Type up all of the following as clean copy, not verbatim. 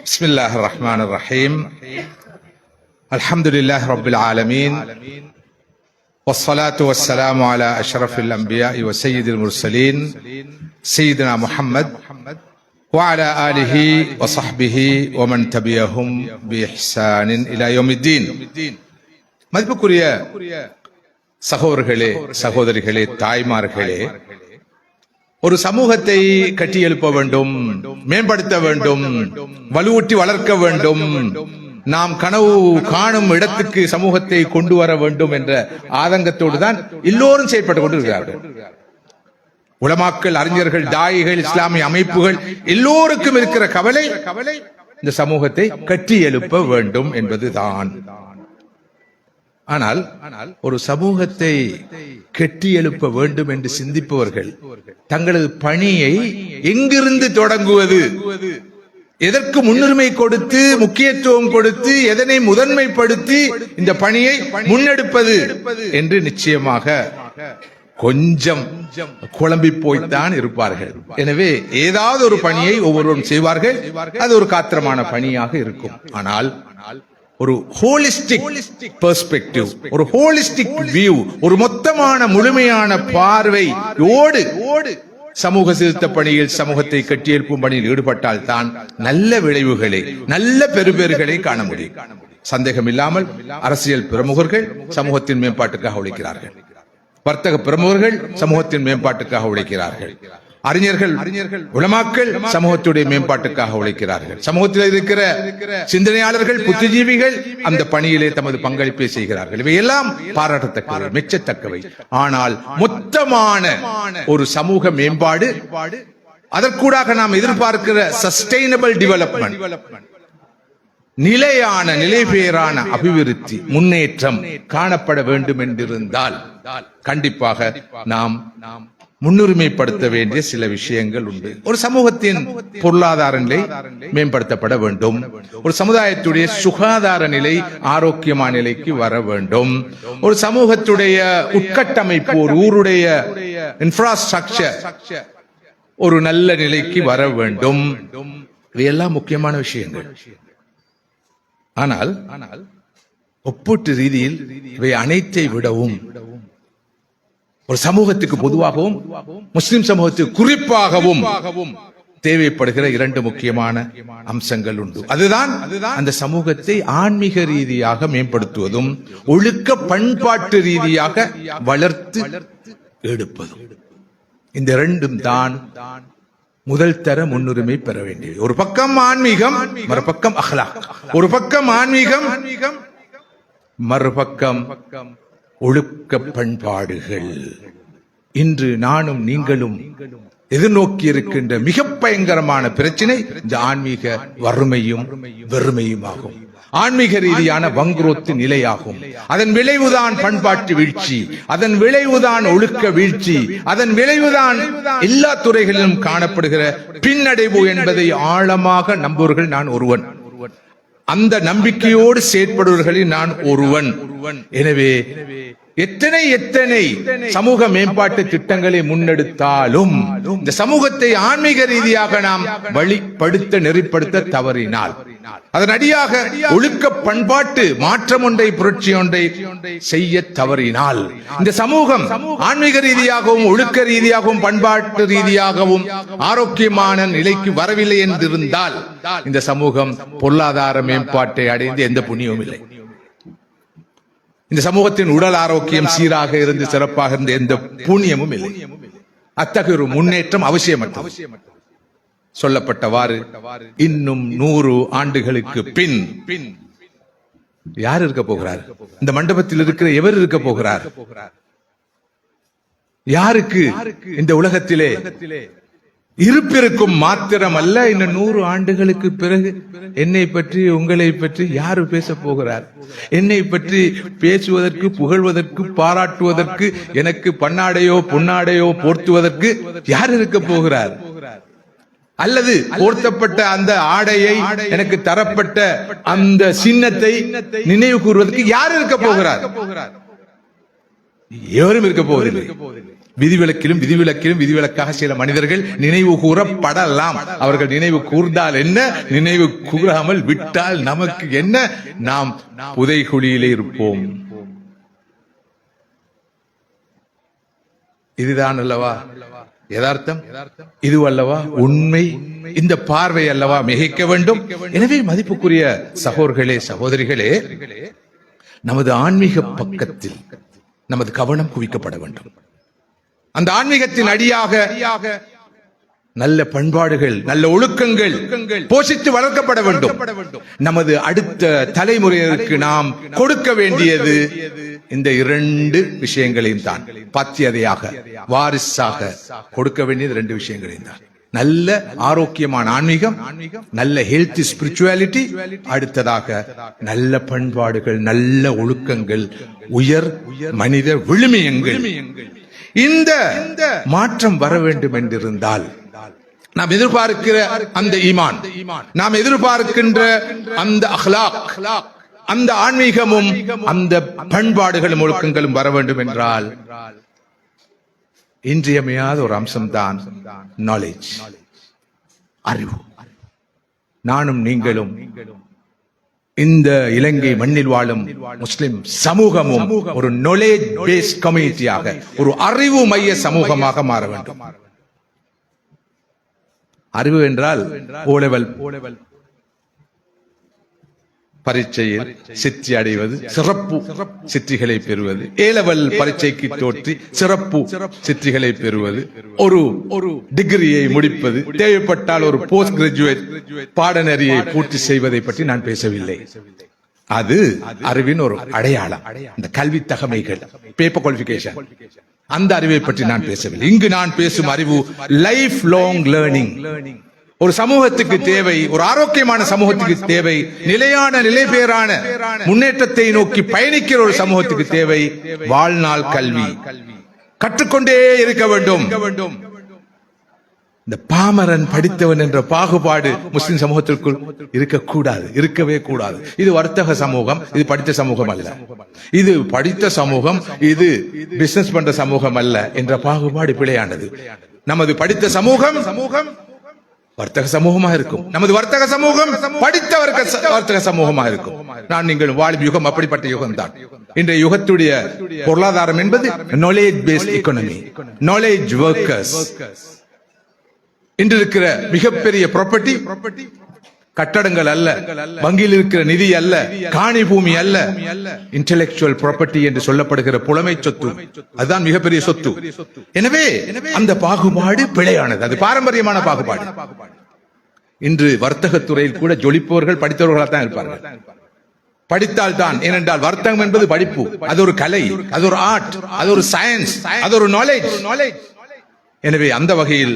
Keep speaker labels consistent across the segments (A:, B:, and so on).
A: بسم الله الرحمن الرحيم الحمد لله رب العالمين والصلاة والسلام على أشرف الأنبياء وسيد المرسلين سيدنا محمد وعلى آله وصحبه ومن تبعهم بإحسان إلى يوم الدين. மதிப்புக்குரிய சகோதரர்களே, சகோதரிகளே, தாய்மார்களே, ஒரு சமூகத்தை கட்டியெழுப்ப வேண்டும், மேம்படுத்த வேண்டும், வலுவூட்டி வளர்க்க வேண்டும், நாம் கனவு காணும் இடத்துக்கு சமூகத்தை கொண்டு வர வேண்டும் என்ற ஆதங்கத்தோடு தான் எல்லோரும் செயற்பட்டுக் கொண்டிருக்கிறார்கள். உலமாக்கள், அறிஞர்கள், தாயிகள், இஸ்லாமிய அமைப்புகள் எல்லோருக்கும் இருக்கிற கவலை இந்த சமூகத்தை கட்டி எழுப்ப வேண்டும் என்பதுதான். ஆனால் ஒரு சமூகத்தை கட்டி எழுப்ப வேண்டும் என்று சிந்திப்பவர்கள் தங்களது பணியை எங்கிருந்து தொடங்குவது, எதற்கு முன்னுரிமை கொடுத்து, முக்கியத்துவம் கொடுத்து, எதனை முதன்மைப்படுத்தி இந்த பணியை முன்னெடுப்பது என்று நிச்சயமாக கொஞ்சம் குழம்பி போய்த்தான் இருப்பார்கள். எனவே ஏதாவது ஒரு பணியை ஒவ்வொருவரும் செய்வார்கள், அது ஒரு காத்திரமான பணியாக இருக்கும். ஆனால் ஒரு ஹோலிஸ்டிக் பெர்ஸ்பெக்டிவ், ஒரு ஹோலிஸ்டிக் வியூ, ஒரு மொத்தமான முழுமையான பார்வையோடு சமூக சீர்திருத்த பணியில், சமூகத்தை கட்டியெழுப்பும் பணியில் ஈடுபட்டால் தான் நல்ல விளைவுகளை, நல்ல பெறுபேறுகளை காண முடியும். சந்தேகம் இல்லாமல் அரசியல் பிரமுகர்கள் சமூகத்தின் மேம்பாட்டுக்காக உழைக்கிறார்கள், வர்த்தக பிரமுகர்கள் சமூகத்தின் மேம்பாட்டுக்காக உழைக்கிறார்கள், அறிஞர்கள், உலமாக்கள் சமூகத்துடைய மேம்பாட்டுக்காக உழைக்கிறார்கள், சமூகத்தில் இருக்கிற சிந்தனையாளர்கள், புத்திஜீவிகள் அந்த பணியிலே தமது பங்களிப்பை செய்கிறார்கள். இவையெல்லாம் பாராட்டத்தக்கவை, மெச்சத்தக்கவை. ஆனால் மொத்தமான ஒரு சமூக மேம்பாடு, அதற்கூடாக நாம் எதிர்பார்க்கிற சஸ்டைனபிள் டெவலப்மெண்ட், நிலையான நிலைபெயரான அபிவிருத்தி, முன்னேற்றம் காணப்பட வேண்டும் என்றிருந்தால் கண்டிப்பாக நாம் முன்னுரிமைப்படுத்த வேண்டிய சில விஷயங்கள் உண்டு. ஒரு சமூகத்தின் பொருளாதார நிலை மேம்படுத்தப்பட வேண்டும், ஒரு சமுதாயத்துடைய சுகாதார நிலை ஆரோக்கியமான நிலைக்கு வர வேண்டும், ஒரு சமூகத்துடைய உட்கட்டமைப்பு, ஒரு ஊருடைய இன்ஃப்ராஸ்ட்ரக்சர் ஒரு நல்ல நிலைக்கு வர வேண்டும். இவையெல்லாம் முக்கியமான விஷயங்கள். ஆனால் ஒப்பீட்டு ரீதியில் இவை அனைத்தை விடவும் ஒரு சமூகத்துக்கு பொதுவாகவும், முஸ்லிம் சமூகத்துக்கு குறிப்பாகவும் தேவைப்படுகிற இரண்டு முக்கியமான அம்சங்கள் உண்டு. அதுதான் அந்த சமூகத்தை ஆன்மீக ரீதியாக மேம்படுத்துவதும், ஒழுக்க பண்பாட்டு ரீதியாக வளர்த்து எடுப்பதும். இந்த இரண்டும் தான் முதல் தர முன்னுரிமை பெற வேண்டியது. ஒரு பக்கம் ஆன்மீகம், மறுபக்கம் அஹ்லாக். ஒரு பக்கம் ஆன்மீகம், மறுபக்கம் ஒழுக்க பண்பாடுகள். இன்று நானும் நீங்களும் எதிர்நோக்கி இருக்கின்ற மிக பயங்கரமான பிரச்சனை இந்த ஆன்மீக வறுமையும் வெறுமையும் ஆகும். ஆன்மீக ரீதியான வங்குரோத்து நிலையாகும். அதன் விளைவுதான் பண்பாட்டு வீழ்ச்சி, அதன் விளைவுதான் ஒழுக்க வீழ்ச்சி, அதன் விளைவுதான் எல்லா துறைகளிலும் காணப்படுகிற பின்னடைவு என்பதை ஆழமாக நம்புவர்கள் நான் ஒருவன். அந்த நம்பிக்கையோடு செயற்படுவர்களில் நான் ஒருவன். எனவே எத்தனை சமூக மேம்பாட்டு திட்டங்களை முன்னெடுத்தாலும் இந்த சமூகத்தை ஆன்மீக ரீதியாக நாம் வழிப்படுத்த, நெறிப்படுத்த தவறினால், அதனடியாக ஒழுக்க பண்பாட்டு மாற்றம் ஒன்றை, புரட்சி ஒன்றை செய்ய தவறினால், இந்த சமூகம் ஆன்மீக ரீதியாகவும் ஒழுக்க ரீதியாகவும் பண்பாட்டு ரீதியாகவும் ஆரோக்கியமான நிலைக்கு வரவில்லை என்றிருந்தால் இந்த சமூகம் பொருளாதார மேம்பாட்டை அடைந்து எந்த புண்ணியமும் இல்லை. இந்த சமூகத்தின் உடல் ஆரோக்கியம் சீராக இருந்து சிறப்பாக இருந்த எந்த புண்ணியமும் இல்லை. அத்தகைய ஒரு முன்னேற்றம் அவசியமற்றது. சொல்லப்பட்டவாறு இன்னும் 100 ஆண்டுகளுக்கு பின் யார் இருக்க போகிறார்? இந்த மண்டபத்தில் இருக்கிற எவர் இருக்க போகிறார்? யாருக்கு இந்த உலகத்திலே இருப்பிருக்கும் மாத்திரம் அல்ல, இன்னும் 100 ஆண்டுகளுக்கு பிறகு என்னை பற்றி, உங்களை பற்றி யாரு பேச போகிறார்? என்னை பற்றி பேசுவதற்கு, புகழ்வதற்கு, பாராட்டுவதற்கு, எனக்கு பன்னாடையோ பொன்னாடையோ போர்த்துவதற்கு யார் இருக்க போகிறார்? அல்லது போர்த்தப்பட்ட அந்த ஆடையை, எனக்கு தரப்பட்ட அந்த சின்னத்தை நினைவு கூறுவதற்கு யார் இருக்க போகிறார்? எவரும் இருக்க போவதில்லை. விதிவிலக்காக சில மனிதர்கள் நினைவு கூறப்படலாம். அவர்கள் நினைவு கூர்ந்தால் என்ன, நினைவு கூறாமல் விட்டால் நமக்கு என்ன? நாம் புதைகுழியிலே இருப்போம். இதுதான் அல்லவா யதார்த்தம்? இது அல்லவா உண்மை? இந்த பார்வை அல்லவா மிகைக்க வேண்டும்? எனவே மதிப்புக்குரிய சகோதரர்களே, சகோதரிகளே, நமது ஆன்மீக பக்கத்தில் நமது கவனம் குவிக்கப்பட வேண்டும். அந்த ஆன்மீகத்தின் அடியாக நல்ல பண்பாடுகள், நல்ல ஒழுக்கங்கள் போஷித்து வளர்க்கப்பட வேண்டும். நமது அடுத்த தலைமுறையினருக்கு நாம் கொடுக்க வேண்டியது இந்த இரண்டு விஷயங்களையும் தான். பாத்தியதையாக, வாரிசாக கொடுக்க வேண்டியது இரண்டு விஷயங்களையும் தான். நல்ல ஆரோக்கியமான ஆன்மீகம், நல்ல ஹெல்த் ஸ்பிரிச்சுவாலிட்டி, அடுத்ததாக நல்ல பண்பாடுகள், நல்ல ஒழுக்கங்கள், உயர் மனித விழுமியங்கள். இந்த மாற்றம் வர வேண்டும் என்றிருந்தால் நாம் எதிர்பார்க்கிற அந்த ஈமான், நாம் எதிர்பார்க்கின்ற அந்த அஹ்லாக், அந்த ஆன்மீகமும் அந்த பண்பாடுகளும் ஒழுக்கங்களும் வர வேண்டும் என்றால் இன்றியமையாத ஒரு அம்சம்தான் நாலேஜ், அறிவு. நானும் நீங்களும், இந்த இலங்கை மண்ணில் வாழும் முஸ்லிம் சமூகமும் ஒரு நாலேஜ் பேஸ்ட் கம்யூனிட்டியாக, ஒரு அறிவு மைய சமூகமாக மாற வேண்டும். அறிவு என்றால் ஓலெவல் பரீட்சையில் சித்தி அடைவது, சிறப்பு சித்திகளை பெறுவது, ஏலெவல் பரீட்சைக்கு தோற்றி சிறப்பு சித்திகளை பெறுவது, ஒரு டிகிரியை முடிப்பது, தேவைப்பட்டால் ஒரு போஸ்ட் கிராஜுவேட் பாடநெறியை பூர்த்தி செய்வதை பற்றி நான் பேசவில்லை. அது அறிவின் ஒரு அடையாளம். இந்த கல்வி தகமைகள், பேப்பர் குவாலிஃபிகேஷன், அந்த அறிவை பற்றி நான் பேசவில்லை. இங்கு நான் பேசும் அறிவு லைஃப் லாங் லேர்னிங். ஒரு சமூகத்துக்கு தேவை, ஒரு ஆரோக்கியமான சமூகத்துக்கு தேவை, நிலையான நிலைபேறான முன்னேற்றத்தை நோக்கி பயணிக்கிற ஒரு சமூகத்துக்கு தேவை வாழ்நாள் கல்வி. கற்றுக்கொண்டே இருக்க வேண்டும். இந்த பாமரன் படித்தவன் என்ற பாகுபாடு முஸ்லிம் சமூகத்திற்குள் இருக்கக்கூடாது, இருக்கவே கூடாது. இது வர்த்தக சமூகம், இது படித்த சமூகம் அல்ல. இது படித்த சமூகம், இது பிசினஸ் பண்ற சமூகம் அல்ல என்ற பாகுபாடு பிழையானது. நமது படித்த சமூகம் வர்த்தக சமூகமாக இருக்கும். நமது வர்த்தக சமூகம் படித்த வர்த்தக சமூகமாக இருக்கும். நான் நீங்கள் வாழும் யுகம் அப்படிப்பட்ட யுகம் தான். இன்றைய யுகத்துடைய பொருளாதாரம் என்பது knowledge paste economy, knowledge workers. இன்று இருக்கிற மிகப்பெரிய ப்ராப்பர்ட்டி கட்டடங்கள் அல்ல, வங்கியில் இருக்கிற நிதி அல்ல, காணி பூமி அல்ல, இன்டெலெக்சுவல் ப்ராப்பர்ட்டி என்று சொல்லப்படுகிற புலமை சொத்து, அதுதான் மிகப்பெரிய சொத்து. எனவே அந்த பாகுபாடு பிழையானது, அது பாரம்பரியமான பாகுபாடு. இன்று வர்த்தகத்துறையில் கூட ஜொலிப்பவர்கள் படித்தவர்களாக தான் இருப்பார்கள். படித்தால் தான், ஏனென்றால் வர்த்தகம் என்பது படிப்பு, அது ஒரு கலை, அது ஒரு ஆர்ட், அது ஒரு சயின்ஸ், அது ஒரு நாலேஜ். எனவே அந்த வகையில்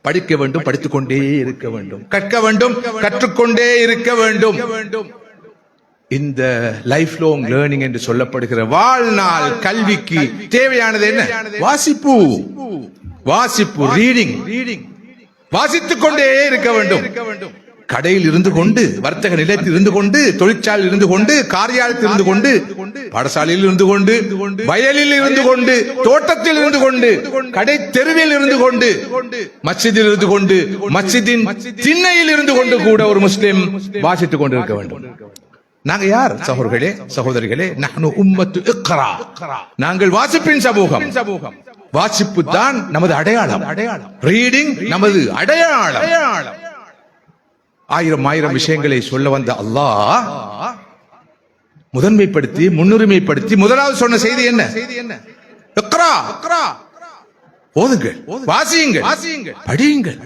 A: படிக்க வேண்டும், படித்துக் கொண்டே இருக்க வேண்டும், கற்க வேண்டும், கற்றுக்கொண்டே இருக்க வேண்டும். இந்த லைஃப் லாங் லேர்னிங் என்று சொல்லப்படுகிற வாழ்நாள் கல்விக்கு தேவையானது என்ன? வாசிப்பு, வாசிப்பு, ரீடிங். வாசித்துக் கொண்டே இருக்க வேண்டும். கடையில் இருந்து கொண்டு, வர்த்தக நிலையத்தில் இருந்து கொண்டு, தொழிற்சாலையில் இருந்து கொண்டு, காரியாலயத்தில் இருந்து கொண்டு, பாடசாலையில் இருந்து கொண்டு, வயலில் இருந்து கொண்டு, தோட்டத்தில் இருந்து கொண்டு, கடை தெருவில் இருந்து கொண்டு, மஸ்ஜிதில் இருந்து கொண்டு, மஸ்ஜிதின் திண்ணையில் இருந்து கொண்டு கூட ஒரு முஸ்லிம் வாசித்துக் கொண்டிருக்க வேண்டும். நாங்க யார் சகோதரர்களே, சகோதரிகளே? நஹ்னு உம்மத்து இக்ரா. நாங்கள் வாசிப்பின் சமூகம். வாசிப்பு தான் நமது அடையாளம். ரீடிங் நமது அடையாளம். ஆயிரம் விஷயங்களை சொல்ல வந்த அல்லாஹ் முதன்மைப்படுத்தி, முன்னுரிமைப்படுத்தி முதலாவது சொன்ன செய்தி என்ன? இக்ரா, ஓதுங்கள், வாசியுங்கள், படியுங்கள்.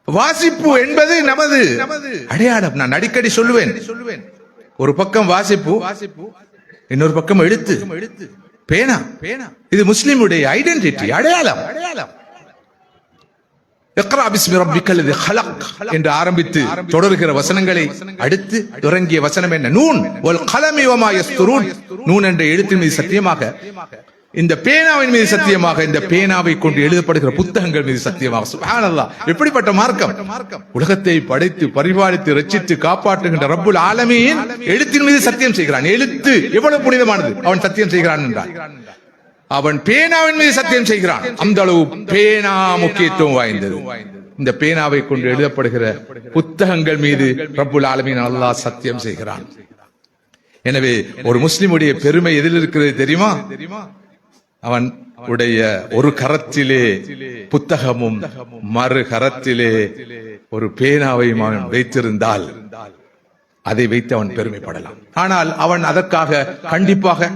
A: வாசிப்பு என்பது நமது அடையாளம். நான் அடிக்கடி சொல்லுவேன், ஒரு பக்கம் வாசிப்பு, இன்னொரு பக்கம் எழுத்து, பேனா. இது முஸ்லிமுடைய ஐடென்டிட்டி, அடையாளம். இக்ரா பிஸ்மி ரப்பிக்கல் லதீ ஹலக் என்று ஆரம்பித்து தொடர்கிற வசனங்களை அடுத்து இறங்கிய வசனம் என்ன? நூன் வல் கலமி வமா யஸ்துரூன். நூன் என்ற எழுத்தின் மீது சத்தியமாக, இந்த பேனாவின் மீது சத்தியமாக, இந்த பேனாவை கொண்டு எழுதப்படுகிற புத்தகங்கள் மீது சத்தியமாக. சுப்ஹானல்லாஹ், எப்படிப்பட்ட மார்க்கம்! உலகத்தை படைத்து பரிபாலித்து ரட்சித்து காப்பாற்றுகின்ற ரப்புல் ஆலமீன் எழுத்தின் மீது சத்தியம் செய்கிறான். எழுத்து எவ்வளவு புனிதமானது, அவன் சத்தியம் செய்கிறான் என்றால் அவன் பேனாவின் மீது சத்தியம் செய்கிறான். அந்த அளவு பேனா முக்கியத்துவம் வாய்ந்தது. இந்த பேனாவை கொண்டு எழுதப்படுகிற புத்தகங்கள் மீது ரப்புல் ஆலமீன் அல்லாஹ் சத்தியம் செய்கிறான். எனவே ஒரு முஸ்லிமுடைய பெருமை எதில் இருக்கிறது தெரியுமா? அவன் உடைய ஒரு கரத்திலே புத்தகமும் மறு கரத்திலே ஒரு பேனாவையும் அவன் வைத்திருந்தால் அதை வைத்து அவன் பெருமைப்படலாம். ஆனால் அவன் அதற்காக கண்டிப்பாக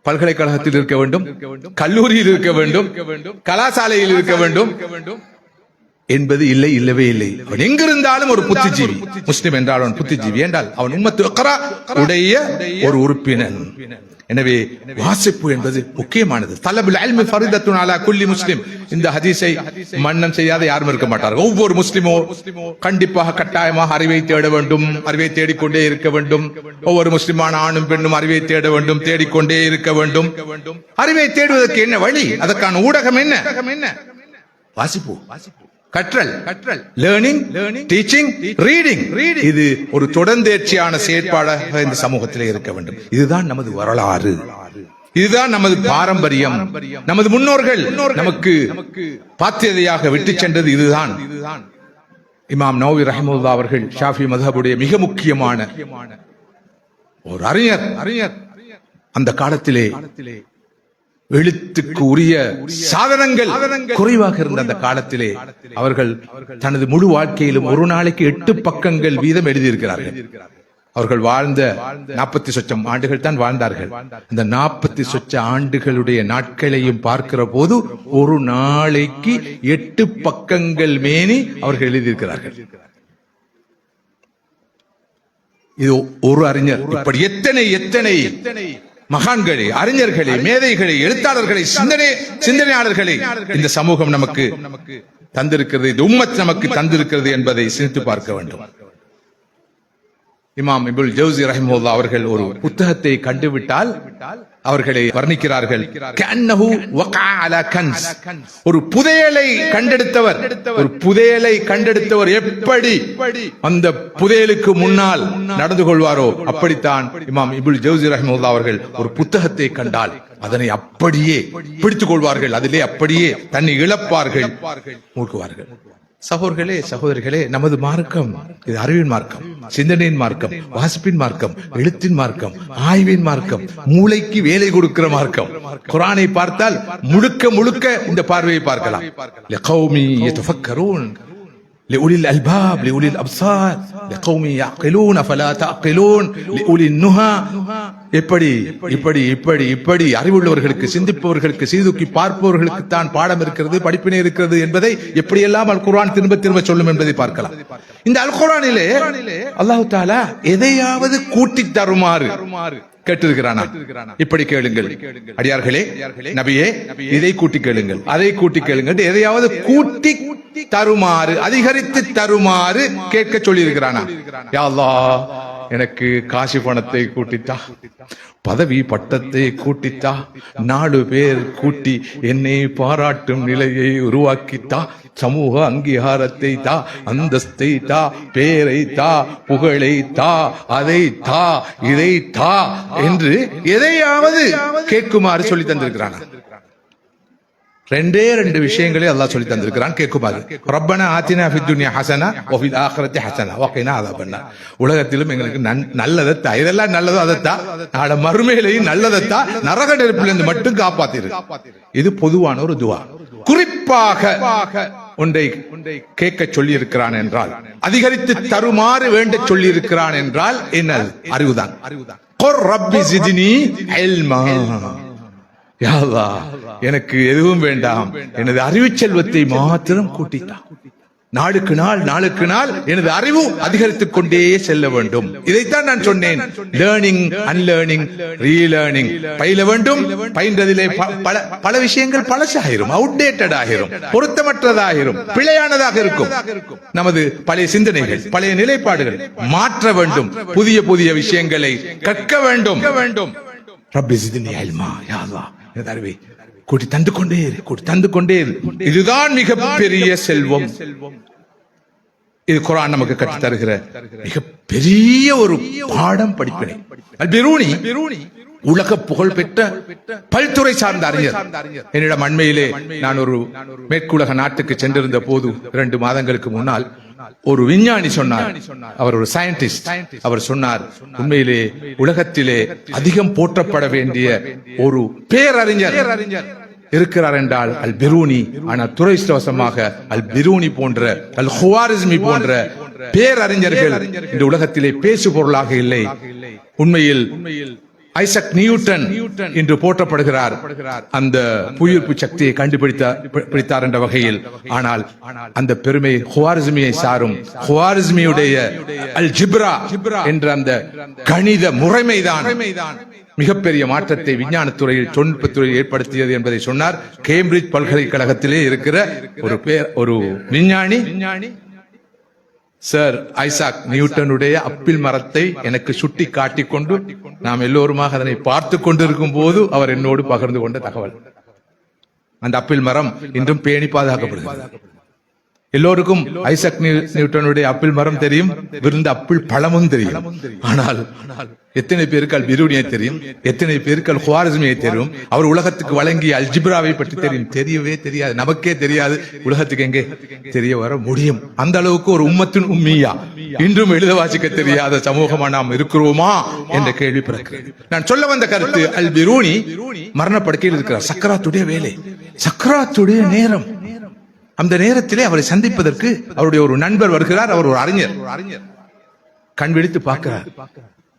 A: பல்கலைக்கழகத்தில் இருக்க வேண்டும், கல்லூரியில் இருக்க வேண்டும், கலாசாலையில் இருக்க வேண்டும் என்பது இல்லை, இல்லவே இல்லை. அவன் எங்கிருந்தாலும் ஒரு புத்திஜீவி. முஸ்லிம் என்றால் அவன் புத்திஜீவி என்றால் அவன் உம்மத்து இக்ரா உடைய ஒரு உறுப்பினர். எனவே வாசிப்பு என்பது முக்கியமானது. தலபுல் இல்மி ஃபரிதத்துன் அலா குல்லி முஸ்லிம். இந்த ஹதீஸை மன்னன் செய்யாத யாரும் இருக்க மாட்டார்கள். ஒவ்வொரு முஸ்லிமோ கண்டிப்பாக கட்டாயமாக அறிவை தேட வேண்டும், அறிவை தேடிக்கொண்டே இருக்க வேண்டும். ஒவ்வொரு முஸ்லிமான ஆணும் பெண்ணும் அறிவை தேட வேண்டும், தேடிக்கொண்டே இருக்க வேண்டும். அறிவை தேடுவதற்கு என்ன வழி? அதற்கான ஊடகம் என்ன? வாசிப்பு, கற்றல், லேர்னிங், டீச்சிங், ரீடிங். இது ஒரு தொடர்ந்தேர்ச்சியான செயற்பாடாக இந்த சமூகத்திலே இருக்க வேண்டும். இதுதான் நமது வரலாறு, இதுதான் நமது பாரம்பரியம். நமது முன்னோர்கள் நமக்கு பாத்தியதையாக விட்டு சென்றது இதுதான். இமாம் நவவி ரஹிமஹுல்லாஹ் அவர்கள் ஷாஃபி மذஹபுடைய மிக முக்கியமான ஒரு அறிஞர். அந்த காலத்திலே எழுத்துக்கு உரிய சாதனங்கள் குறைவாக இருந்த அந்த காலத்திலே அவர்கள் தனது முழு வாழ்க்கையிலும் ஒரு நாளைக்கு 8 பக்கங்கள் வீதம் எழுதியிருக்கிறார்கள். அவர்கள் வாழ்ந்த 40 சொச்சம் ஆண்டுகள் தான் வாழ்ந்தார்கள். அந்த 40 சொச்ச ஆண்டுகளுடைய நாட்களையும் பார்க்கிற போது ஒரு நாளைக்கு 8 பக்கங்கள் மேனி அவர்கள் எழுதியிருக்கிறார்கள். இது ஒரு அறிஞர். இப்படி எத்தனை மகான்களை, அறிஞர்களை, மேதைகளை, எழுத்தாளர்களை, சிந்தனையாளர்களை இந்த சமூகம் நமக்கு தந்திருக்கிறது, இந்த உம்மத் நமக்கு தந்திருக்கிறது என்பதை சிந்தித்து பார்க்க வேண்டும். இமாம் இப்னுல் ஜௌசி ரஹிமஹுல்லாஹ் அவர்கள் ஒரு புத்தகத்தை கண்டுவிட்டால் அவர்களை வர்ணிக்கிறார்கள். கன்னஹு வகஅ அலா கன்ஸ். ஒரு புதையலை கண்டெடுத்தவர் எப்படி அந்த புதையலுக்கு முன்னால் நடந்து கொள்வாரோ அப்படித்தான் இமாம் இப்னுல் ஜௌசி ரஹிமஹுல்லாஹ் அவர்கள் ஒரு புத்தகத்தை கண்டால் அதனை அப்படியே பிடித்துக் கொள்வார்கள், அதிலே அப்படியே தன்னை இழப்பார்கள், மூழ்குவார்கள். சகோதரிகளே, நமது மார்க்கம் இது அறிவின் மார்க்கம், சிந்தனையின் மார்க்கம், வாசிப்பின் மார்க்கம், எழுத்தின் மார்க்கம், ஆய்வின் மார்க்கம், மூளைக்கு வேலை கொடுக்கிற மார்க்கம். குர்ஆனை பார்த்தால் முழுக்க இந்த பார்வையை பார்க்கலாம். லகௌமி யதஃபக்கரூன் لأولي الألباب لأولي الأبصار لقوم يعقلون فلا تعقلون لأولي النهى. இப்படி அறிவுள்ளவர்களுக்கு, சிந்திப்பவர்களுக்கு, சீதூக்கி பார்ப்பவர்களுக்கு தான் பாடம் இருக்கிறது, படிப்பினை இருக்கிறது என்பதை எப்படியெல்லாம் அல் குர்ஆன் திரும்ப சொல்லும் என்பதை பார்க்கலாம். இந்த அல் குர்ஆனிலே அல்லாஹ் தஆலா எதையாவது கூட்டி தருமாறு கேட்டிருக்கிறானா? இப்படி கேளுங்கள் அடியார்களே, நபியே இதை கூட்டி கேளுங்கள், அதை கூட்டி கேளுங்கள், எதையாவது கூட்டி தருமாறு, அதிகரித்து தருமாறு கேட்க சொல்லி இருக்கிறானா? யா அல்லாஹ், எனக்கு காசு பணத்தை கூட்டித்தா, பதவி பட்டத்தை கூட்டித்தா, 4 பேர் கூட்டி என்னை பாராட்டும் நிலையை உருவாக்கித்தா, சமூக அங்கீகாரத்தை தா, அந்தஸ்தை தா, பேரை தா, புகழை தா, அதை தா, இதை தா என்று எதையாவது கேட்குமாறு சொல்லி தந்திருக்கிறான். 2 விஷயங்களே அல்லாஹ் சொல்லி தந்திருக்கிறான் கேட்குமாறு. ரப்பனா ஆத்தினா ஃபித் துன்யா ஹஸனா வ ஃபில் ஆখিরাতি ஹஸனா வ கினா அஸாபன்னார். உலகத்திலும் எங்களுக்கு நல்லதத்தா, இதெல்லாம் நல்லதோ அதத்தா, நாளை மறுமையிலேயும் நல்லதத்தா, நரக நெருப்பிலிருந்து மட்டும் காப்பாத்திரு. இது பொதுவான ஒரு துஆ. குறிப்பாக ஒன்றை கேட்க சொல்லி இருக்கிறான் என்றால், அதிகரித்து தருமாறு வேண்ட சொல்லி இருக்கிறான் என்றால் என்னது? அறிவுதான். குர் ரப்பி ஜித்னி இல்மா. யா அல்லாஹ், எனக்கு எதுவும் வேண்டாம், எனது அறிவு செல்வத்தை மாத்திரம் கூட்டித்தான். நாளுக்கு நாள் எனது அறிவு அதிகரித்துக் கொண்டே செல்ல வேண்டும். இதைத்தான் நான் சொன்னேன். Learning, unlearning, relearning. பயில வேண்டும், பயின்றதிலே பல விஷயங்கள் பழசாயிரும், அவுடேட்டட் ஆகிரும், பொருத்தமற்றதாகிரும், பிழையானதாக இருக்கும். நமது பழைய சிந்தனைகள், பழைய நிலைப்பாடுகள் மாற்ற வேண்டும், புதிய விஷயங்களை கற்க வேண்டும். ரப்பி ஜித்னி இல்மா. யா அல்லாஹ், எனது அறிவை கூட்டி தந்து கொண்டே இரு. இதுதான் மிகப்பெரிய செல்வம். இது குர்ஆன் நமக்கு கற்றுத் தருகிற மிகப்பெரிய ஒரு பாடம், படிப்பினை. அல் பிரூனி உலக புகழ் பெற்ற பல்துறை சார்ந்த அறிஞர். என்னிடம் அண்மையிலே நான் ஒரு மேற்குலக நாட்டுக்கு சென்றிருந்த போது 2 மாதங்களுக்கு முன்னால் ஒரு விஞ்ஞானி சொன்னார், அவர் ஒரு சயின்டிஸ்ட். அவர் சொன்னார், உண்மையிலே உலகத்திலே அதிகம் போற்றப்பட வேண்டிய ஒரு பேரறிஞர் இருக்கிறார் என்றால் அல் பிரூனி. ஆனால் துரதிர்ஷ்டவசமாக அல் பிரூனி போன்ற அல் ஹுவாரிஸ்மி போன்ற பேரறிஞர்கள் இந்த உலகத்திலே பேசு பொருளாக இல்லை. உண்மையில் ஐசக் நியூட்டன் என்று போற்றப்படுகிறார், அந்த புவியீர்ப்பு சக்தியை கண்டுபிடித்தார் என்ற வகையில். ஆனால் அந்த பெருமை ஹுவாரிஸ்மியை சாரும். ஹுவாரிஸ்மியுடைய அல் ஜிப்ரா என்ற அந்த கணித முறைமைதான் மிகப்பெரிய மாற்றத்தை விஞ்ஞானத்துறையில் தொழில்நுட்பத்துறையில் ஏற்படுத்தியது என்பதை சொன்னார். கேம்பிரிட்ஜ் பல்கலைக்கழகத்திலே இருக்கிற ஒரு விஞ்ஞானி சார் ஐசாக் நியூட்டனுடைய அப்பிள் மரத்தை எனக்கு சுட்டி காட்டிக் கொண்டு நாம் எல்லோருமாக அதனை பார்த்து கொண்டிருக்கும் போது அவர் என்னோடு பகிர்ந்து கொண்ட தகவல். அந்த அப்பிள் மரம் இன்றும் பேணி பாதுகாக்கப்படுகிறது. எல்லோருக்கும் ஐசக் நியூட்டனுடைய அப்பிள் மரம் தெரியும், விருந்த அப்பிள் பழமும் தெரியும். ஆனால் எத்தனை பேருக்கு அல் பிரூனியை தெரியும், எத்தனை பேருக்கு அல் ஹுவாரிஸ்மியை தெரியும், அவர் உலகத்துக்கு வழங்கிய அல்ஜிப்ராவை பற்றி தெரியும்? தெரியவே தெரியாது, நமக்கே தெரியாது. உலகத்துக்கு எங்கே தெரிய வர முடியும்? அந்த அளவுக்கு ஒரு உம்மத்தின் உம்மியா, இன்றும் எழுத வாசிக்க தெரியாத சமூகமா நாம் இருக்கிறோமா என்ற கேள்வி பிறக்கிறது. நான் சொல்ல வந்த கருத்து, அல் பிரூனி மரணப்படுக்கையில் இருக்கிறார். சக்கராத்துடைய வேலை, சக்கராத்துடைய நேரம். அந்த நேரத்திலே அவரை சந்திப்பதற்கு அவருடைய ஒரு நண்பர் வருகிறார். அவர் ஒரு அறிஞர். கண் விழித்து பார்க்கிறார்,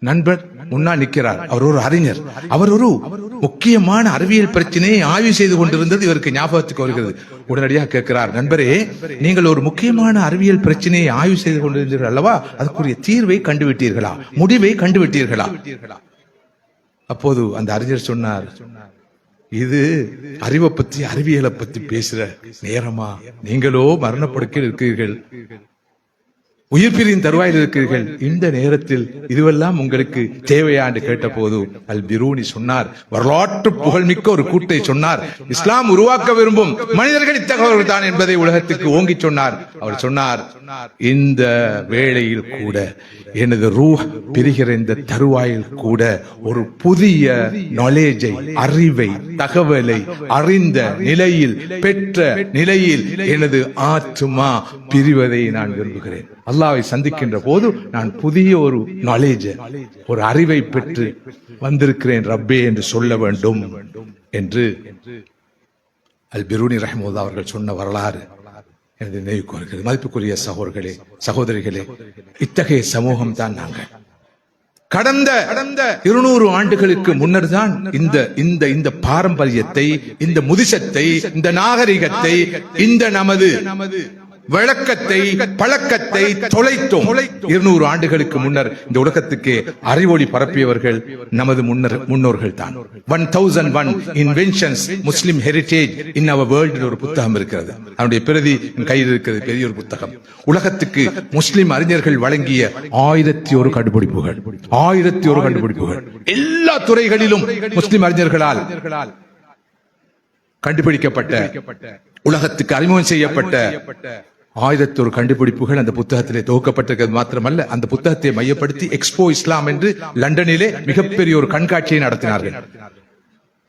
A: நண்பர் முன்னால் நிற்கிறார். அவர் ஒரு அறிஞர். அவர் ஒரு முக்கியமான அறிவியல் பிரச்சனையை ஆய்வு செய்து கொண்டிருந்தது இவருக்கு ஞாபகத்துக்கு வருகிறது. உடனடியாக கேட்கிறார், நண்பரே, நீங்கள் ஒரு முக்கியமான அறிவியல் பிரச்சனையை ஆய்வு செய்து கொண்டிருந்தீர்கள் அல்லவா, அதுக்குரிய தீர்வை கண்டுவிட்டீர்களா, முடிவை கண்டுவிட்டீர்களா? அப்போது அந்த அறிஞர் சொன்னார், இது அறிவை பத்தி அறிவியலை பத்தி பேசுற நேரமா? நீங்களோ மரணப்படுக்கையில் இருக்கிறீர்கள், உயிர் பிரியும் தருவாயில் இருக்கிறீர்கள். இந்த நேரத்தில் இதுவெல்லாம் உங்களுக்கு தேவையா என்று கேட்ட போது அல் பிரூனி சொன்னார், வரலாற்று புகழ்மிக்க ஒரு கூட்டை சொன்னார். இஸ்லாம் உருவாக்க விரும்பும் மனிதர்கள் இத்தகையவர்கள் தான் என்பதை உலகத்துக்கு ஓங்கி சொன்னார். அவர் சொன்னார், இந்த வேளையில் கூட, எனது ரூஹ் பிரிகிற இந்த தருவாயில் கூட ஒரு புதிய நாலேஜை, அறிவை, தகவலை அறிந்த நிலையில், பெற்ற நிலையில் எனது ஆத்மா பிரிவதை நான் விரும்புகிறேன். அல்லாஹ்வை சந்திக்கின்ற போது நான் புதிய ஒரு நாலேஜ், ஒரு அறிவை பெற்று வந்திருக்கிறேன் ரப்பே என்று சொல்ல வேண்டும் என்று அல் பிரூனி ரஹ்மத்துல்லாஹி அவர்கள் சொன்ன வரலாறு எனது நினைவுக்கு வருகிறது. மதிப்புக்குரிய சகோதரர்களே, சகோதரிகளே, இத்தகைய சமூகம் தான் நாங்கள். கடந்த 200 ஆண்டுகளுக்கு முன்னர் தான் இந்த பாரம்பரியத்தை, இந்த முதிசத்தை, இந்த நாகரிகத்தை, இந்த நமது வழக்கத்தை, பழக்கத்தை தொலைத்தோம். 200 ஆண்டுகளுக்கு முன்னர் இந்த உலகத்துக்கு அறிவொளி பரப்பியவர்கள் நமது முன்னோர்கள் தான். 1001 inventions Muslim heritage in our world ஒரு புத்தகம் இருக்கிறது. அதனுடைய பிரதி என் கையில் இருக்கிறது, பெரிய ஒரு புத்தகம். உலகத்துக்கு முஸ்லிம் அறிஞர்கள் வழங்கிய 1001 கண்டுபிடிப்புகள், 1001 கண்டுபிடிப்புகள், எல்லா துறைகளிலும் முஸ்லிம் அறிஞர்களால் கண்டுபிடிக்கப்பட்ட, உலகத்துக்கு அறிமுகம் செய்யப்பட்ட 1001 கண்டுபிடிப்புகள் அந்த புத்தகத்திலே தொகுக்கப்பட்டிருக்கிறது. மாத்திரமல்ல, அந்த புத்தகத்தை மையப்படுத்தி எக்ஸ்போ இஸ்லாம் என்று லண்டனிலே மிகப்பெரிய ஒரு கண்காட்சியை நடத்தினார்கள்.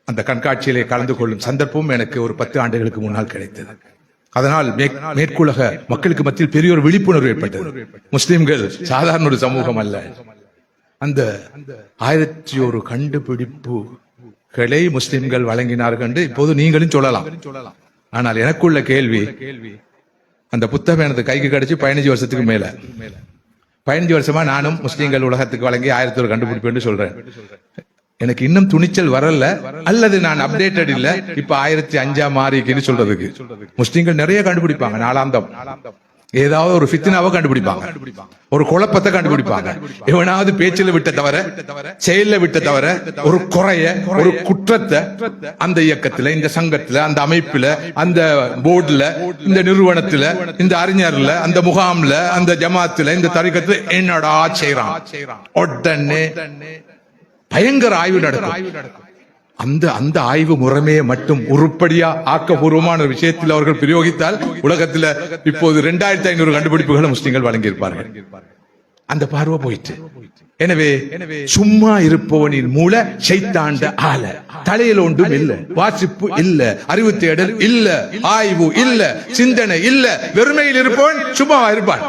A: அந்த கண்காட்சியிலே கலந்து கொள்ளும் சந்தர்ப்பம் எனக்கு ஒரு 10 ஆண்டுகளுக்கு முன்னால் கிடைத்தது. அதனால் மேற்குலக மக்களுக்கு மத்தியில் பெரிய ஒரு விழிப்புணர்வு ஏற்பட்டது. முஸ்லிம்கள் சாதாரண ஒரு சமூகம் அல்ல. அந்த 1001 கண்டுபிடிப்புகளை முஸ்லிம்கள் வழங்கினார்கள் என்று இப்போது நீங்களும் சொல்லலாம். ஆனால் எனக்குள்ள கேள்வி, அந்த புத்தகம் எனது கைக்கு கிடைச்சு 15 வருஷத்துக்கு மேல, 15 வருஷமா நானும் முஸ்லீம்கள் உலகத்துக்கு வழங்கி 1001 கண்டுபிடிப்பு என்று சொல்றேன். எனக்கு இன்னும் துணிச்சல் வரல, அல்லது நான் அப்டேட்டட் இல்ல. இப்ப 1005 மாறிக்குன்னு சொல்றதுக்கு முஸ்லீம்கள் நிறைய கண்டுபிடிப்பாங்க. 4ஆம் ஏதாவது ஒரு ஃபித்னாவை கண்டுபிடிப்பாங்க, ஒரு குழப்பத்தை கண்டுபிடிப்பாங்க, எவனாவது பேச்சில் விட்ட தவிர, செயல்ல விட்ட தவிர, ஒரு குறைய, ஒரு குற்றத்தை அந்த இயக்கத்துல, இந்த சங்கத்துல, அந்த அமைப்புல, அந்த போர்டுல, இந்த நிறுவனத்துல, இந்த அறிஞர்ல, அந்த முகாம்ல, அந்த ஜமாத்துல, இந்த தரிகத்துல என்னடா செய்யறான், உடனே பயங்கர ஆய்வு நடக்கும். அந்த ஆய்வு முறைமையை மட்டும் உருப்படியா ஆக்கப்பூர்வமான விஷயத்தில் அவர்கள் பிரயோகித்தால் உலகத்தில் இப்போது 2500 கண்டுபிடிப்புகளை முஸ்லிம்கள் வழங்கியிருப்பார்கள். அந்த பார்வை போயிட்டு. எனவே சும்மா இருப்பவனின் மூல ஷைத்தாண்ட ஆல தலையில ஒன்றும் இல்ல, வாசிப்பு இல்ல, அறிவு தேடல் இல்ல, ஆய்வு இல்ல, சிந்தனை இல்ல, வெறுமையில் இருப்பவன் சும்மாவா இருப்பான்?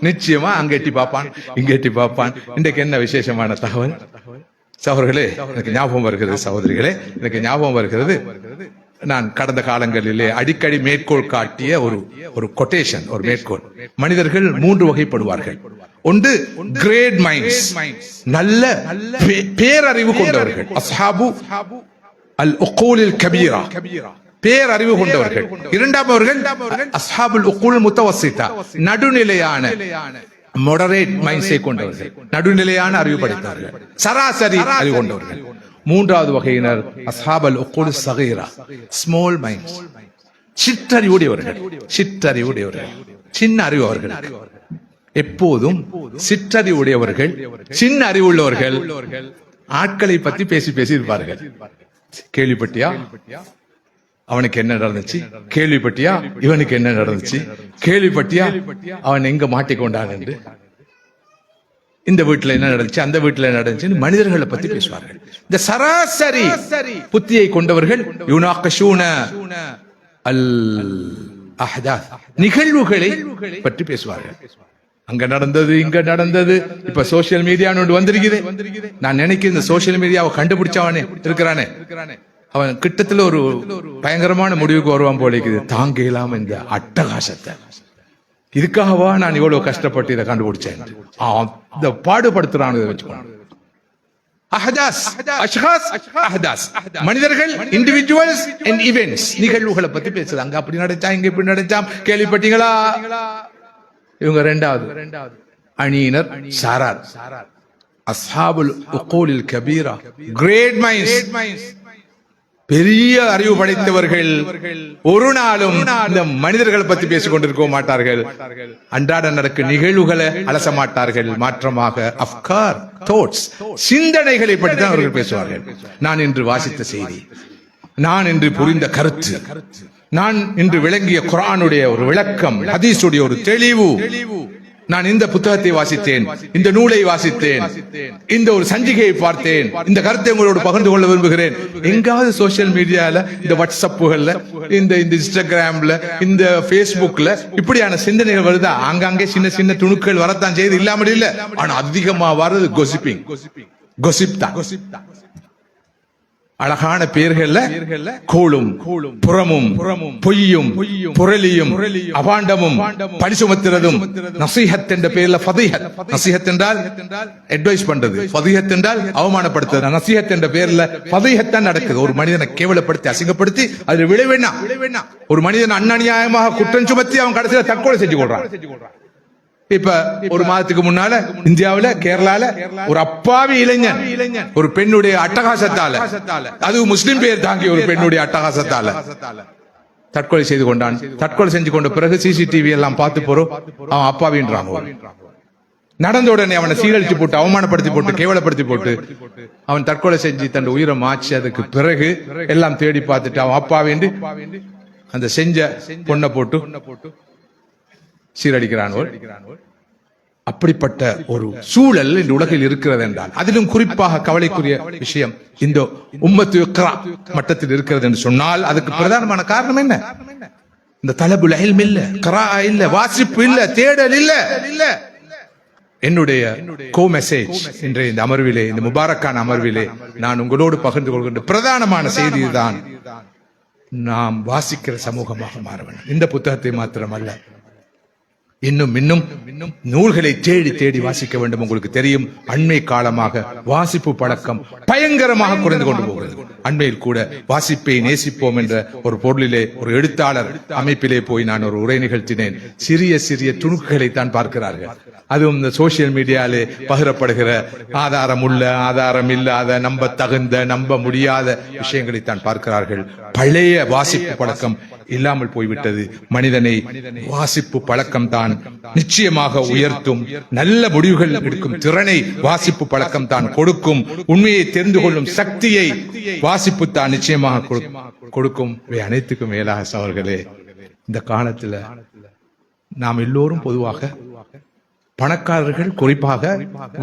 A: நிச்சயமா அங்க எட்டி பார்ப்பான், இங்க எட்டி பார்ப்பான். இன்றைக்கு என்ன விசேஷமான தகவல் சகோதரர்களே, எனக்கு ஞாபகம் வருகிறது, சகோதரிகளே எனக்கு ஞாபகம் வருகிறது. நான் கடந்த காலங்களிலே அடிக்கடி மேற்கோள் காட்டிய ஒரு கொட்டேஷன், ஒரு மேற்கோள். மனிதர்கள் 3 வகைப்படுவார்கள். ஒன்று கிரேட் மைண்ட்ஸ், நல்ல பேரறிவு கொண்டவர்கள், அஸ்ஹாபு அல் உக்கூலில் கபீரா, பேரறிவு கொண்டவர்கள். இரண்டாமவர்கள் அஸ்ஹாபுல் உக்கூல் முத்தவஸ்ஸிதா, நடுநிலையான மொடரேட் மைண்ட்ஸை கொண்டவர்கள், நடுநிலையான அறிவு படைத்தவர்கள், சராசரி அறிவு கொண்டவர்கள். மூன்றாவது வகையினர் அஸ்ஹாபல் உக்கூல் ஸகீரா, ஸ்மால் மைண்ட்ஸ், சிற்றறிவுடையவர்கள், சிற்றறிவுடையவர்கள், சின்ன அறிவு அவர்களுக்கு. எப்போதும் சிற்றறிவுடையவர்கள், சின்ன அறிவுள்ளவர்கள் ஆட்களை பத்தி பேசி பேசி இருப்பார்கள். கேள்விப்பட்டியா அவனுக்கு என்ன நடந்துச்சு, கேள்விப்பட்டியா இவனுக்கு என்ன நடந்துச்சு, கேள்விப்பட்டியா அவன் எங்க மாட்டிக்கொண்டான் என்று, இந்த வீட்டுல என்ன நடந்துச்சு, அந்த வீட்டுல நடந்துச்சு, மனிதர்களை பத்தி பேசுவார்கள். இந்த சராசரி புத்தியை கொண்டவர்கள் யுனாகஷூன அல் அஹ்தாத், நிகழ்வுகளை பற்றி பேசுவார்கள். அங்க நடந்தது, இங்க நடந்தது. இப்ப சோசியல் மீடியா வந்திருக்குது. நான் நினைக்கிறேன் இந்த சோசியல் மீடியாவை கண்டுபிடிச்சவனே இருக்கிறானே, அவன் கிட்டத்துல ஒரு பயங்கரமான முடிவுக்கு வருவான் போல இருக்குது. தாங்க இல்லாம இந்த அட்டகாசத்தை, இதுக்காகவா நான் இவ்வளவு கஷ்டப்பட்டு இதை கண்டுபிடிச்சேன், இந்த பாடுபடுத்துறான். இதை வச்சுக்கணும். அஹதாஸ், அஷ்காஸ், அஹதாஸ், மனிதர்கள், இண்டிவிஜுவல்ஸ் அண்ட் ஈவென்ட்ஸ், நிகழ்வுகளை பத்தி பேசுது. அங்க அப்படி நடச்சா, இங்க இப்படி நடச்சா, கேள்விப்பட்டீங்களா? இவங்க இரண்டாவது அணியினர், சாரார் அஸ்ஹாபுல் உக்கூலில் கபீரா, கிரேட் மைண்ட்ஸ், பெரிய அறிவு படைத்தவர்கள். ஒரு நாளும் இந்த மனிதர்களை பத்தி பேசிக் கொண்டிருக்க மாட்டார்கள். அன்றாட நடக்கும் நிகழ்வுகளை அலச மாட்டார்கள். மாற்றமாக அஃப்கார், தாட்ஸ், சிந்தனைகளை பற்றி தான் அவர்கள் பேசுவார்கள். நான் இன்று வாசித்த செய்தி, நான் இன்று புரிந்த கருத்து, நான் இன்று விளங்கிய குர்ஆனுடைய ஒரு விளக்கம், ஹதீஸுடைய ஒரு தெளிவு, நான் இந்த புத்தகத்தை வாசித்தேன், இந்த நூலை வாசித்தேன், இந்த ஒரு சஞ்சிகையை பார்த்தேன், இந்த கருத்தை உங்களோடு பகிர்ந்து கொள்ள விரும்புகிறேன். எங்காவது சோசியல் மீடியால, இந்த வாட்ஸ்அப்புகள்ல, இந்த இன்ஸ்டாகிராம்ல, இந்த பேஸ்புக்ல இப்படியான சிந்தனைகள் வருதா? ஆங்காங்கே சின்ன சின்ன துணுக்கள் வரத்தான் செய்து, இல்லாமல் இல்ல. ஆனா அதிகமா வர்றது கொசிப்பிங், கொசிப் தான். அழகான பெயர்கள்ல கோளும் புறமும் பொய்யும் புரளியும் அபாண்டமும் பரிசுமத்துறதும், நசீஹத் என்ற பெயர்ல ஃபதீஹத், நசீஹத் என்றால் அட்வைஸ் பண்றது, ஃபதீஹத் என்றால் அவமானப்படுத்துறது. நசீஹத் என்ற பெயர்ல ஃபதீஹத் தான் நடக்குது. ஒரு மனிதனை கேவலப்படுத்தி, அசிங்கப்படுத்தி, அது விளைவேனா? ஒரு மனிதன் அந்நியாயமாக குற்றம் சுமத்தி அவன் கடைசியில தற்கொலை செஞ்சு கொள்றான். இப்ப ஒரு மாதத்துக்கு முன்னால இந்தியாவுல, கேரளால ஒரு அப்பாவி இளைஞன் ஒரு பெண்ணுடைய அட்டகாசத்தால, அது முஸ்லிம் பேர் தாங்கிய ஒரு பெண்ணுடைய அட்டகாசத்தால தற்கொலை செய்து கொண்டான். தற்கொலை செஞ்சு கொண்ட பிறகு சிசிடிவி எல்லாம் பார்த்து போறோம், அவன் அப்பாவின்றான். நடந்த உடனே அவனை சீரழிச்சு போட்டு, அவமானப்படுத்தி போட்டு, கேவலப்படுத்தி போட்டு அவன் தற்கொலை செஞ்சு தன் உயிரை மாற்றி, அதுக்கு பிறகு எல்லாம் தேடி பார்த்துட்டு அவன் அப்பாவின்றி அந்த செஞ்ச பொண்ணை போட்டு சீரடிக்கிறான். அப்படிப்பட்ட ஒரு சூழல் இந்த உலகில் இருக்கிறது என்றால், அதிலும் குறிப்பாக கவலைக்குரிய விஷயம் இந்த உம்மத்து இக்ரா மட்டத்தில் இருக்கிறது என்று சொன்னால், அதுக்கு பிரதானமான காரணம் என்ன? இந்த தலபுல் இல்ம் இல்ல, கிராஅ இல்ல, வாசிப்பு இல்ல, தேடல் இல்ல. என்னுடைய கோ மெசேஜ் இன்றைய இந்த அமர்விலே, இந்த முபாரக்கான அமர்விலே நான் உங்களோடு பகிர்ந்து கொள்கின்ற பிரதானமான செய்தி தான், நாம் வாசிக்கிற சமூகமாக மாற வேண்டும். இந்த புத்தகத்தை மாத்திரமல்ல, இன்னும் நூல்களை தேடி தேடி வாசிக்க வேண்டும். உங்களுக்கு தெரியும், அண்மை காலமாக வாசிப்பு பழக்கம் பயங்கரமாக குறைந்து கொண்டு போகிறது. அண்மையில் கூட வாசிப்பை நேசிப்போம் என்ற ஒரு பொருளிலே, ஒரு எழுத்தாளர் அமைப்பிலே போய் நான் ஒரு உரை நிகழ்த்தினேன். சிறிய சிறிய துணுக்குகளை தான் பார்க்கிறார்கள். அதுவும் இந்த சோசியல் மீடியாலே பகிரப்படுகிற ஆதாரம் உள்ள, ஆதாரம் இல்லாத, நம்ப தகுந்த, நம்ப முடியாத விஷயங்களை தான் பார்க்கிறார்கள். பழைய வாசிப்பு பழக்கம் இல்லாமல் போய்விட்டது. மனிதனை வாசிப்பு பழக்கம் தான் நிச்சயமாக உயர்த்தும். நல்ல முடிவுகள் எடுக்கும் திறனை வாசிப்பு பழக்கம் தான் கொடுக்கும். உண்மையை தெரிந்து கொள்ளும் சக்தியை வாசிப்பு தான் நிச்சயமாக கொடுக்கும். அனைத்துக்கும் மேலாக அவர்களே, இந்த காலத்துல நாம் எல்லோரும் பொதுவாக பணக்காரர்கள் குறிப்பாக,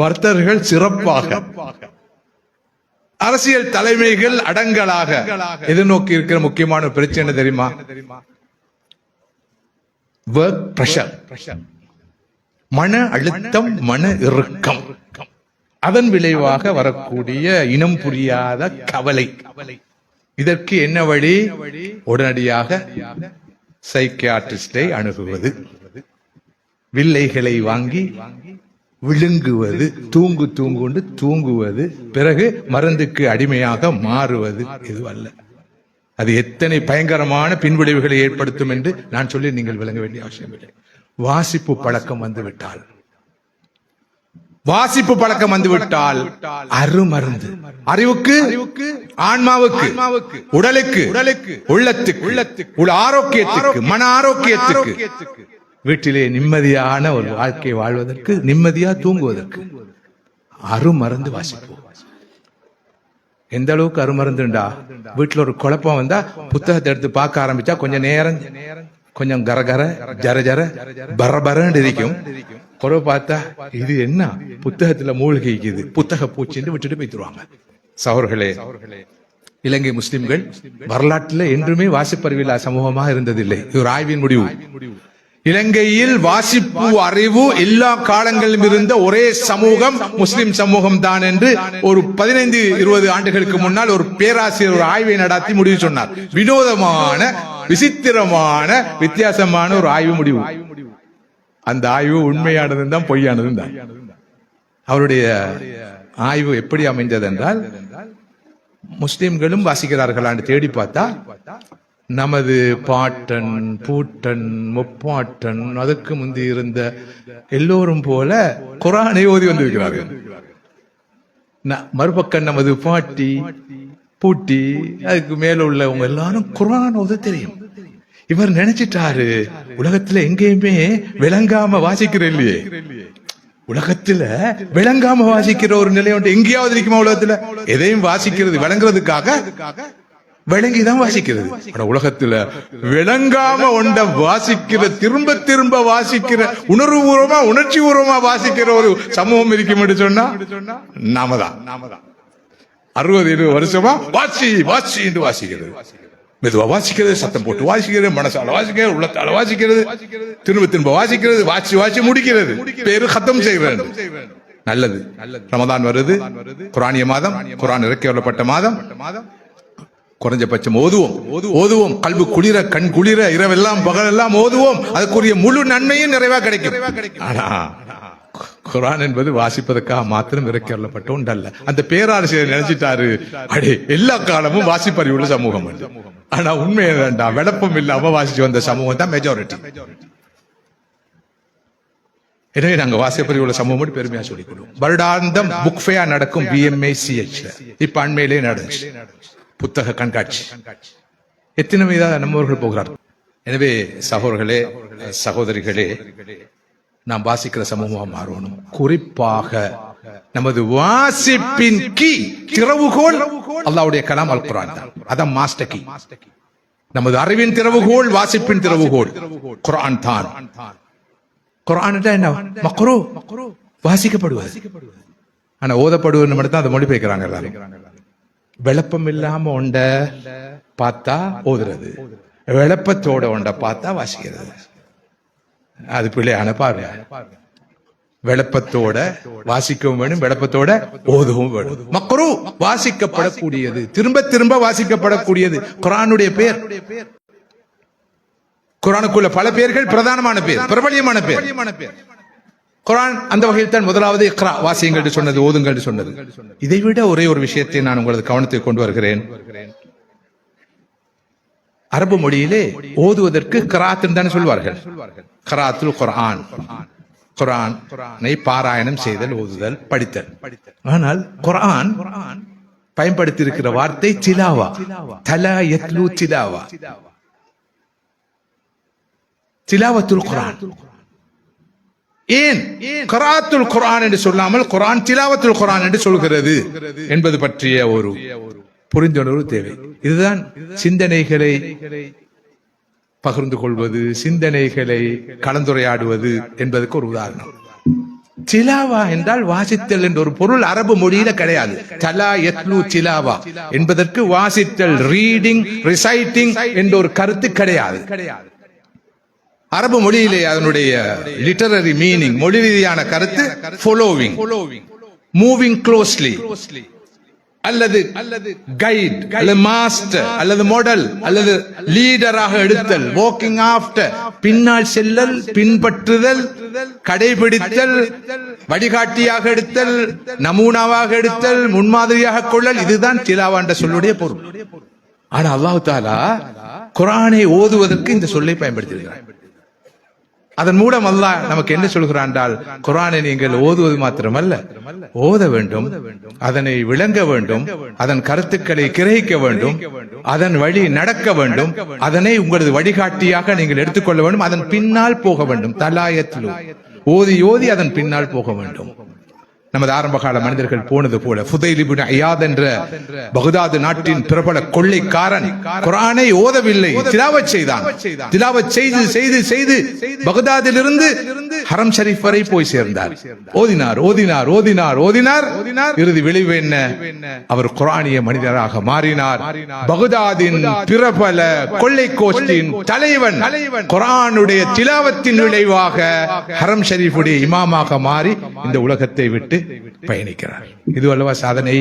A: வர்த்தகர்கள் சிறப்பாக, அரசியல் தலைமைகள் அடங்கலாக எதிர்நோக்கி இருக்கிற முக்கியமான பிரச்சனை தெரியுமா? ஒர்க் பிரஷர், மன அழுத்தம், மன இறுக்கம். அதன் விளைவாக வரக்கூடிய இனம் புரியாத கவலை. இதற்கு என்ன வழி? உடனடியாக சைக்கியாட்ரிஸ்டை அணுகுவது, வில்லைகளை வாங்கி விழுங்குவது, தூங்குண்டு தூங்குவது, பிறகு மருந்துக்கு அடிமையாக மாறுவது. இது அல்ல. அது எத்தனை பயங்கரமான பின்விளைவுகளை ஏற்படுத்தும் என்று நான் சொல்லி நீங்கள் விளங்க வேண்டிய அவசியம் இல்லை. வாசிப்பு பழக்கம் வந்துவிட்டால், வாசிப்பு பழக்கம் வந்துவிட்டால் அருமருந்து. அறிவுக்கு, ஆன்மாவுக்கு, உடலுக்கு, உள்ளத்துக்கு, ஆரோக்கியத்துக்கு, மன ஆரோக்கியத்துக்கு, வீட்டிலே நிம்மதியான ஒரு வாழ்க்கை வாழ்வதற்கு, நிம்மதியா தூங்குவதற்கு அருமருந்து வாசிப்போம். எந்த அளவுக்கு அருமருந்துண்டா, வீட்டுல ஒரு குழப்பம் வந்தா புத்தகத்தை எடுத்து பார்க்க ஆரம்பிச்சா கொஞ்சம் நேரம் கொஞ்சம் கரகர ஜர ஜர பரபரன்னு இருக்கும். குறை பார்த்தா இது என்ன புத்தகத்துல மூழ்கிக்குது, புத்தக பூச்சின்னு விட்டுட்டு போய்த்துருவாங்க. சகோதரர்களே, இலங்கை முஸ்லிம்கள் வரலாற்றுல என்றுமே வாசிப்பறிவில்லா சமூகமாக இருந்ததில்லை. இது ஒரு ஆய்வின் முடிவு. இலங்கையில் வாசிப்பு அறிவு எல்லா காலங்களிலும் இருந்த ஒரே சமூகம் முஸ்லிம் சமூகம் தான் என்று ஒரு 15-20 ஆண்டுகளுக்கு முன்னால் ஒரு பேராசிரியர் ஒரு ஆய்வை நடத்தி முடிவு சொன்னார். வினோதமான, விசித்திரமான, வித்தியாசமான ஒரு ஆய்வு முடிவு. அந்த ஆய்வு உண்மையானதும் தான், பொய்யானதும் தான். அவருடைய ஆய்வு எப்படி அமைந்தது என்றால், முஸ்லிம்களும் வாசிக்கிறார்களான்னு தேடி பார்த்தா நமது பாட்டன், பூட்டன், முப்பாட்டன், அதற்கு முந்தி இருந்த எல்லோரும் போல குர்ஆனை ஓதி வந்திருக்கிறார்கள். மறுபக்கம் நமது பாட்டி, பூட்டி, அதுக்கு மேல உள்ளவங்க எல்லாரும் குர்ஆன் ஓத தெரியும். இவர் நினைச்சிட்டாரு உலகத்துல எங்கேயுமே விளங்காம வாசிக்கிற இல்லையே, உலகத்துல விளங்காம வாசிக்கிற ஒரு நிலை ஒன்று எங்கேயாவது இருக்குமா? உலகத்துல எதையும் வாசிக்கிறது விளங்குறதுக்காக விளங்கிதான் வாசிக்கிறது. உலகத்துல விளங்காம ஒண்ட வாசிக்கிற, திரும்ப திரும்ப வாசிக்கிற, உணர்வு பூர்வமா, உணர்ச்சி பூர்வமா வாசிக்கிற ஒரு சமூகம் இருக்கும் என்று சொன்னா நாம தான். 60-70 வருஷமா வாசி வாசி என்று வாசிக்கிறது. மெதுவா வாசிக்கிறது, சத்தம் போட்டு வாசிக்கிறது, மனசால வாசிக்கிறது, உள்ளத்தால வாசிக்கிறது, திரும்ப திரும்ப வாசிக்கிறது, வாசி வாசி முடிக்கிறது, பேரு கத்தம் செய்கிறது. நல்லது. ரமதான் வருது, குர்ஆனிய மாதம், குர்ஆன் இறக்கி வரப்பட்ட மாதம். குறைஞ்சபட்சம் ஓதுவோம், கல்பு குளிர, கண் குளிர, இரவெல்லாம் பகலெல்லாம் ஓதுவோம். அதுக்குரிய முழு நன்மையும் நிறைவா கிடைக்கும். ஆனா குர்ஆன் என்பது வாசிப்பதற்காக மாத்திரம் இறக்கி வரப்பட்ட ஒன்றல்ல. அந்த பேராசிரியர் நினைச்சிட்டாரு அடே எல்லா காலமும் வாசிப்பறிவுள்ள சமூகம். ஆனா உண்மை என்னடா, விளப்பம் இல்லாம வாசிச்சு வந்த சமூகம் தான் மெஜாரிட்டி. எனவே நாங்க வாசிப்பறிவுள்ள சமூகம் பெருமையா சொல்லிக் கொள்வோம். வருடாந்தம் புக் ஃபேர் நடக்கும் BMICH. இப்ப அண்மையிலே நடந்துச்சு புத்தக கண்காட்சி. எத்தனை மீதா நம்மவர்கள் போகிறார்கள். எனவே சகோதரர்களே, சகோதரிகளே, நாம் வாசிக்கிற சமூகமாக மாறணும். குறிப்பாக நமது வாசிப்பின் கீ, திறவுகோல் அல்லாஹ்வுடைய கலாம் அல் குர்ஆன் தான். அதான் மாஸ்டர் கீ. நமது அறிவின் திறவுகோல், வாசிப்பின் திறவுகோல் குர்ஆன் தான். குர்ஆன் என்ன? மக்ரூ, வாசிக்கப்படுவது. ஆனா ஓதப்படுவது மட்டும் தான் அதை மொழிபெயர்க்கிறாங்க எல்லாரும். விளப்பம் இல்லாம ஒண்ட பார்த்தா ஓதுறது, விளப்பத்தோட ஒண்ட பார்த்தா வாசிக்கிறது. அது பிள்ளையான பார்வை. விளப்பத்தோட வாசிக்கவும் வேணும், விளப்பத்தோட ஓதவும் வேணும். மக்ரூ, வாசிக்கப்படக்கூடியது, திரும்ப திரும்ப வாசிக்கப்படக்கூடியது குர்ஆனுடைய பேர். குர்ஆனுக்குள்ள பல பேர்கள், பிரதானமான பேர், பிரபலியமான பேர். குர்ஆன் அந்த வகையில் தான் முதலாவது இக்ரா, வாசியுங்கள் சொன்னது, ஓதுங்கள் சொன்னது. இதை விட ஒரே ஒரு விஷயத்தை நான் உங்களது கவனத்துக்கு கொண்டு வருகிறேன். அரபு மொழியிலே ஓதுவதற்கு கிராத் தான் சொல்வார்கள். கிராத்துல் குர்ஆன், குர்ஆனை பாராயணம் செய்தல், ஓதுதல், படித்தல். ஆனால் குர்ஆன் பயன்படுத்தி இருக்கிற வார்த்தை திலாவா. தலா யத்லு திலாவா, திலாவத்துல் குர்ஆன். ஏன் கிராத்துல் குர்ஆன் என்று சொல்லாமல் குர்ஆன் திலாவத்துல் குர்ஆன் என்று சொல்கிறது என்பது பற்றிய ஒரு புரிந்துணர்வு தேவை. இதுதான் சிந்தனைகளை பகிர்ந்து கொள்வது, சிந்தனைகளை கலந்துரையாடுவது என்பதற்கு ஒரு உதாரணம். திலாவா என்றால் வாசித்தல் என்ற ஒரு பொருள் அரபு மொழியில கிடையாது. தலா யத்லு திலாவா என்பதற்கு வாசித்தல், ரீடிங், ரிசைட்டிங் என்ற ஒரு கருத்து கிடையாது. அரபு மொழியிலே அதனுடைய லிட்டரரி மீனிங், மொழி ரீதியான கருத்து ஃபாலோவிங், மூவிங் க்ளோஸ்லி, அல்லது கைட், அல்லது மாஸ்டர், அல்லது மாடல், அல்லது லீடராக எடுத்தல், வாக்கிங் ஆஃப்டர், பின்னால் செல்லல், பின்பற்றுதல், கடைபிடித்தல், வழிகாட்டியாக எடுத்தல், நமூனாவாக எடுத்தல், முன்மாதிரியாக கொள்ளல். இதுதான் திலாவா என்ற சொல்லுடைய பொருள். ஆனா அல்லாஹ் தஆலா குர்ஆனை ஓதுவதற்கு இந்த சொல்லை பயன்படுத்தியிருக்கிறார். அதன் மூலம் அல்லாஹ் நமக்கு என்ன சொல்கிறான் என்றால், குர்ஆனை நீங்கள் ஓதுவது மாத்திரமல்ல, ஓத வேண்டும், அதனை விளங்க வேண்டும், அதன் கருத்துக்களை கிரகிக்க வேண்டும், அதன் வழி நடக்க வேண்டும், அதனை உங்களது வழிகாட்டியாக நீங்கள் எடுத்துக்கொள்ள வேண்டும், அதன் பின்னால் போக வேண்டும். தலாயத்லு, ஓதி ஓதி அதன் பின்னால் போக வேண்டும். நமது ஆரம்பகால மனிதர்கள் போனது போல ஃபுதைல் இப்னு ஐயாத் என்ற பக்தாது நாட்டின் பிரபல கொள்ளைக்காரன் குர்ஆனை ஓதவில்லை, திலாவத் செய்தான். திலாவத் செய்து செய்து செய்து பக்தாதிலிருந்து ஹரம் ஷரீஃப் வரை போய் சேர்ந்தார். ஓதினார் ஓதினார் ஓதினார் ஓதினார். இறுதி விளைவு என்ன? அவர் குர்ஆனிய மனிதராக மாறினார். பக்தாதின் பிரபல கொள்ளை கோஷ்டியின் தலைவன் குர்ஆனுடைய திலாவத்தின் விளைவாக ஹரம் ஷரீஃபுடைய இமாமாக மாறி இந்த உலகத்தை விட்டு பயணிக்கிறார். இது அல்லவா சாதனை?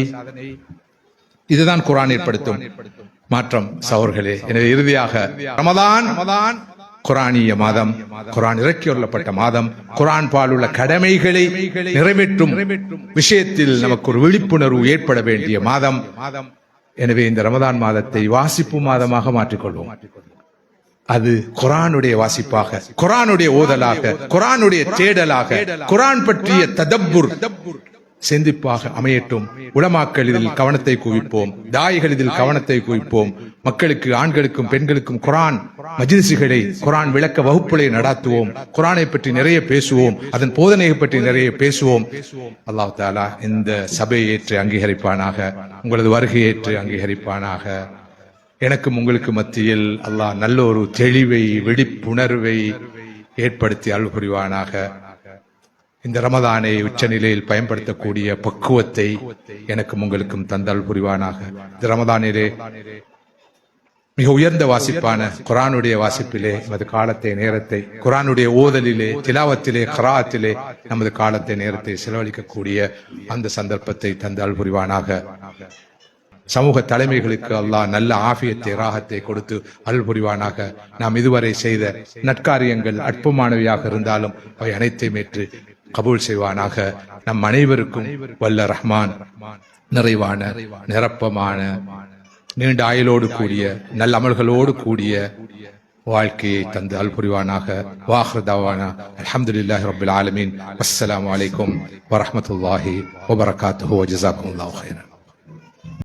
A: இதுதான் குர்ஆன் ஏற்படுத்தும் மாற்றம் சகோதரர்களே. எனவே இறுதியாக ரமதான் குர்ஆனிய மாதம், குர்ஆன் இறக்கியுள்ளப்பட்ட மாதம், குர்ஆன் பாலுள்ள கடமைகளை நிறைவேற்றும் விஷயத்தில் நமக்கு ஒரு விழிப்புணர்வு ஏற்பட வேண்டிய மாதம். எனவே இந்த ரமதான் மாதத்தை வாசிப்பு மாதமாக மாற்றிக்கொள்வோம். அது குர்ஆனுடைய வாசிப்பாக, குர்ஆனுடைய ஓதலாக, குர்ஆனுடைய தேடலாக, குர்ஆன் பற்றிய ததப்புர் சிந்திப்பாக அமையட்டும். உலமாக்கள் இதில் கவனத்தை குவிப்போம், தாயிகள் இதில் கவனத்தை குவிப்போம். மக்களுக்கு, ஆண்களுக்கும் பெண்களுக்கும் குர்ஆன் மஜ்லிஸ்களை, குர்ஆன் விளக்க வகுப்புகளை நடாத்துவோம். குர்ஆனை பற்றி நிறைய பேசுவோம், அதன் போதனையை பற்றி நிறைய பேசுவோம். அல்லாஹ் தஆலா இந்த சபையை ஏற்று அங்கீகரிப்பானாக, உங்களது வருகை ஏற்று அங்கீகரிப்பானாக. எனக்கும் உங்களுக்கு மத்தியில் அல்லாஹ் நல்ல ஒரு தெளிவை, விழிப்புணர்வை ஏற்படுத்தி அருள் புரிவானாக. இந்த ரமதானை உச்சநிலையில் பயன்படுத்தக்கூடிய பக்குவத்தை எனக்கும் உங்களுக்கும் தந்தல் புரிவானாக. இந்த ரமதானிலே மிக உயர்ந்த வாசிப்பான குர்ஆனுடைய வாசிப்பிலே நமது காலத்தை, நேரத்தை, குர்ஆனுடைய ஓதலிலே, திலாவத்திலே, க்ராஅத்திலே நமது காலத்தை, நேரத்தை செலவழிக்கக்கூடிய அந்த சந்தர்ப்பத்தை தந்தல் புரிவானாக. சமூக தலைமைகளுக்கு அல்லாஹ் நல்ல ஆஃபியத்தை, ராகத்தை கொடுத்து அருள் புரிவானாக. நாம் இதுவரை செய்த நற்காரியங்கள் அற்பமானவையாக இருந்தாலும் அவை அனைத்தையும் ஏற்று கபூல் செய்வானாக. நம் அனைவருக்கும் வல்ல ரஹ்மான் நிறைவான, நிரப்பமான, நீண்ட ஆயுளோடு கூடிய, நல்ல அமல்களோடு கூடிய வாழ்க்கையை தந்து அருள் புரிவானாக. வாஹிர் தஅவானா அல்ஹம்துலில்லாஹி ரப்பில் ஆலமீன். அஸ்ஸலாமு அலைக்கும் வரஹ்மத்துல்லாஹி வபரகாத்துஹு வஜஸாக்குமுல்லாஹு கைரன்.